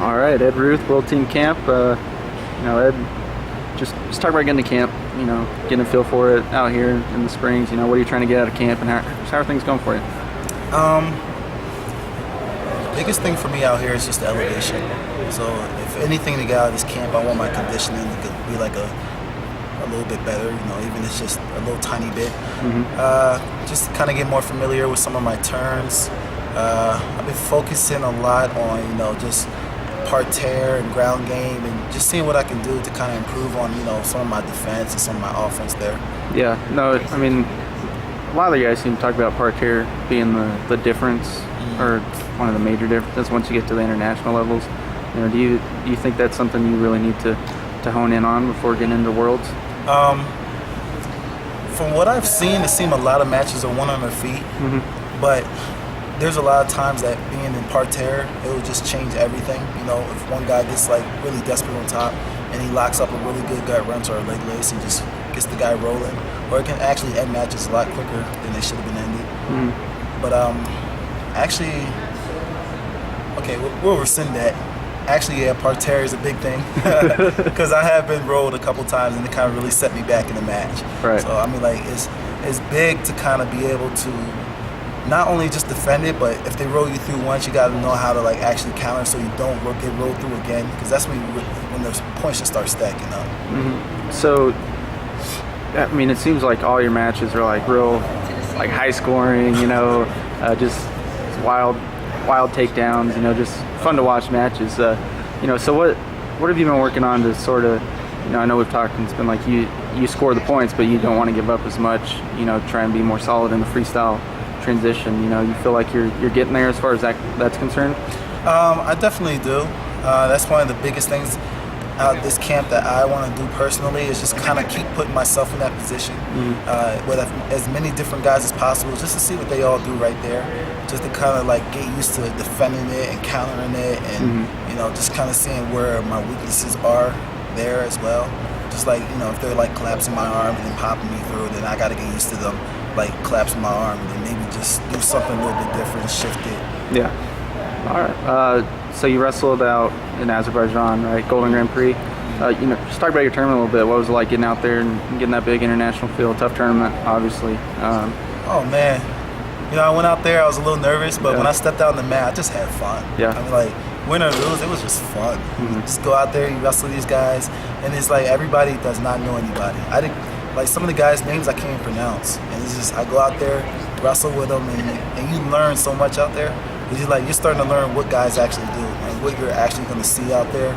All right, Ed Ruth, World Team Camp. Ed, just talk about getting to camp. Getting a feel for it out here in the Springs. What are you trying to get out of camp, and how are things going for you? Biggest thing for me out here is just the elevation. So if anything to get out of this camp, I want my conditioning to be like a little bit better. Even if it's just a little tiny bit. Just to kind of get more familiar with some of my turns. I've been focusing a lot on just parterre and ground game, and just seeing what I can do to kind of improve on some of my defense and some of my offense there. Yeah, no, I mean, a lot of the guys seem to talk about parterre being the difference, or one of the major differences once you get to the international levels. Do you think that's something you really need to hone in on before getting into Worlds? From what I've seen, it seems a lot of matches are one on their feet, but there's a lot of times that being in parterre, it will just change everything. If one guy gets like really desperate on top and he locks up a really good gut wrench or a leg lace and just gets the guy rolling, or it can actually end matches a lot quicker than they should have been ended. But actually, okay, we'll rescind that. Actually, yeah, parterre is a big thing because I have been rolled a couple times and it kind of really set me back in the match. Right. So I mean, like it's big to kind of be able to not only just defend it, but if they roll you through once, you got to know how to like actually counter so you don't get rolled through again, because that's when the points should start stacking up. So, I mean, it seems like all your matches are like real, like high scoring. Just wild takedowns. Just fun to watch matches. So what have you been working on to sort of, I know we've talked and it's been like you score the points, but you don't want to give up as much. Try and be more solid in the freestyle transition. You feel like you're getting there as far as that's concerned? I definitely do. That's one of the biggest things out of this camp that I want to do personally, is just kind of keep putting myself in that position with as many different guys as possible, just to see what they all do right there, just to kind of like get used to defending it and countering it, and just kind of seeing where my weaknesses are there as well. Just like if they're like collapsing my arm and then popping me through, then I got to get used to them like collapsing my arm and then maybe just do something a little bit different, shift it. Yeah. All right. So you wrestled out in Azerbaijan, right? Golden Grand Prix. Just talk about your tournament a little bit. What was it like getting out there and getting that big international field? Tough tournament, obviously. Oh man, I went out there. I was a little nervous, but when I stepped out on the mat, I just had fun. Yeah. I mean, like win or lose, it was just fun. Just go out there, you wrestle these guys, and it's like everybody does not know anybody. Like some of the guys' names I can't even pronounce, and it's just I go out there, wrestle with them, and you learn so much out there. It's just like you're starting to learn what guys actually do and what you're actually going to see out there.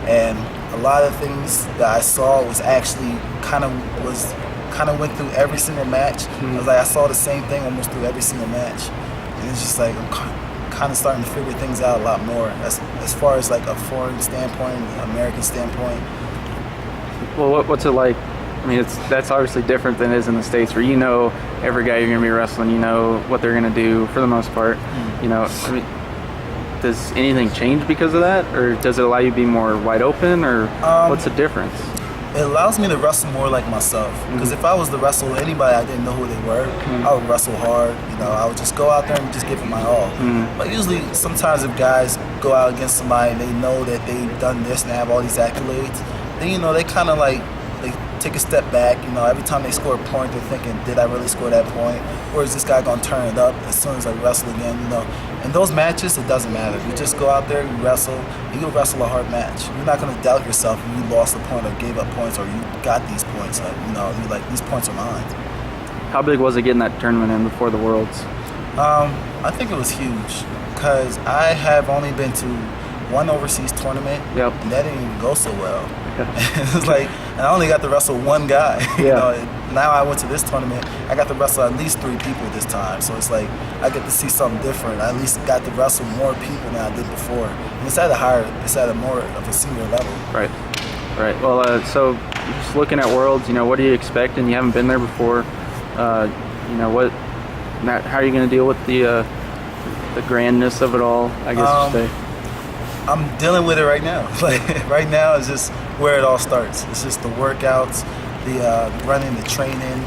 And a lot of things that I saw was actually kind of went through every single match. I was like, I saw the same thing almost through every single match, and it's just like I'm kind of starting to figure things out a lot more as far as like a foreign standpoint, American standpoint. Well, what's it like? I mean, that's obviously different than it is in the States, where every guy you're going to be wrestling, what they're going to do for the most part. I mean, does anything change because of that, or does it allow you to be more wide open, or what's the difference? It allows me to wrestle more like myself, because if I was to wrestle anybody I didn't know who they were, I would wrestle hard. I would just go out there and just give it my all. But usually, sometimes if guys go out against somebody and they know that they've done this and they have all these accolades, then they kind of like they take a step back. Every time they score a point, they're thinking, did I really score that point? Or is this guy going to turn it up as soon as I wrestle again? In those matches, it doesn't matter. You just go out there, you wrestle, and you'll wrestle a hard match. You're not going to doubt yourself if you lost a point or gave up points or you got these points. You're like, these points are mine. How big was it getting that tournament in before the Worlds? I think it was huge, because I have only been to one overseas tournament, and that didn't even go so well. It's like, and I only got to wrestle one guy. Now I went to this tournament, I got to wrestle at least 3 people this time. So it's like I get to see something different. I at least got to wrestle more people than I did before. And it's at a more of a senior level. Right. Well, so just looking at Worlds, what do you expect? And you haven't been there before. How are you going to deal with the grandness of it all, I guess you say? I'm dealing with it right now. Like right now is just where it all starts. It's just the workouts, the running, the training,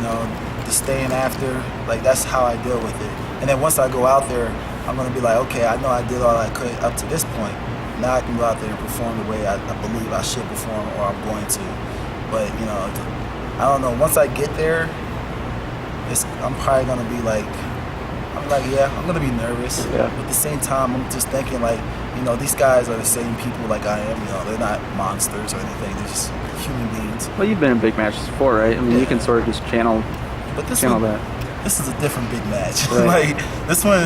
the staying after. Like that's how I deal with it. And then once I go out there, I'm gonna be like, okay, I know I did all I could up to this point. now I can go out there and perform the way I believe I should perform, or I'm going to. But you know, I don't know. Once I get there, I'm probably gonna be like, yeah, I'm gonna be nervous. Yeah. But at the same time, I'm just thinking like, you know, these guys are the same people like I am. You know, they're not monsters or anything. They're just human beings. Well, you've been in big matches before, right? I mean, you can sort of just channel that. This is a different big match. Right. Like this one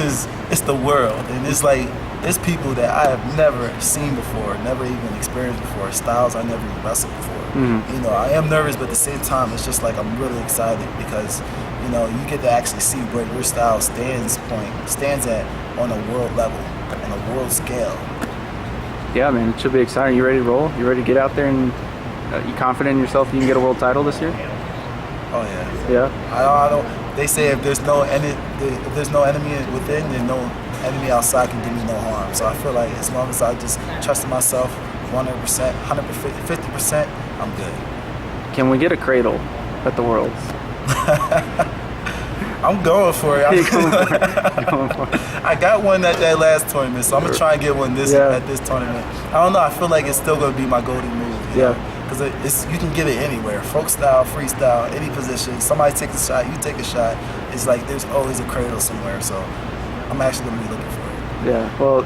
it's the world, and it's like there's people that I have never seen before, never even experienced before, styles I never even wrestled before. You know, I am nervous, but at the same time, it's just like I'm really excited because you know you get to actually see where your style stands at on a world level, on a world scale. Yeah, man, it should be exciting. You ready to roll? You ready to get out there and you confident in yourself you can get a world title this year? Oh yeah. Yeah. I don't. They say if there's no enemy within, then no enemy outside can do me no harm. So I feel like as long as I just trust in myself 100%, 150%, I'm good. Can we get a cradle at the Worlds? I'm going for it. Going for it. I got one at that last tournament, so I'm gonna try and get one at this tournament. I don't know. I feel like it's still gonna be my go-to move. You know? Because you can get it anywhere, folk style, freestyle, any position. Somebody takes a shot, you take a shot. It's like there's always a cradle somewhere. So I'm actually gonna be looking for it. Yeah. Well,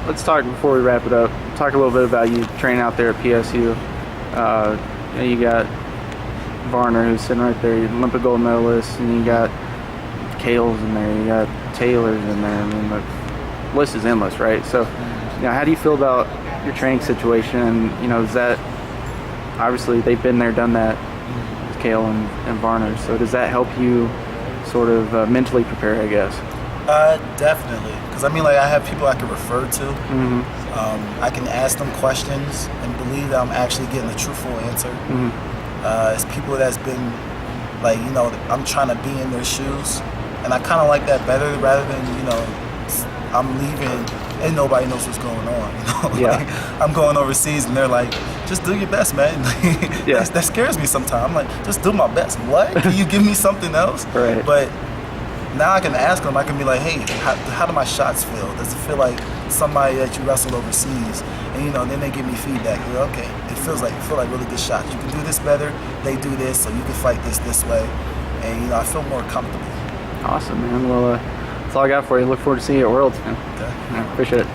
let's talk before we wrap it up. Talk a little bit about you training out there at PSU. You got Varner, who's sitting right there, Olympic gold medalist, and you got Kale's in there, you got Taylor's in there. I mean, the list is endless, right? So, you know, how do you feel about your training situation? And, you know, is that obviously they've been there, done that with Kale and Varner. So does that help you sort of mentally prepare, I guess? Definitely. Because I mean, like I have people I can refer to. I can ask them questions and believe that I'm actually getting a truthful answer. It's people that's been like, you know, I'm trying to be in their shoes, and I kind of like that better rather than, you know, I'm leaving and nobody knows what's going on. You know, like, I'm going overseas and they're like, just do your best, man. That scares me sometimes. I'm like, just do my best. What? Can you give me something else? Right. But now I can ask them. I can be like, hey, how do my shots feel? Does it feel like somebody that you wrestled overseas? And you know, then they give me feedback. You're like, okay, it feel like really good shots. You can do this better. They do this, so you can fight this way. And you know, I feel more comfortable. Awesome, man. Well, that's all I got for you. Look forward to seeing you at Worlds, man. Okay. Yeah, appreciate it.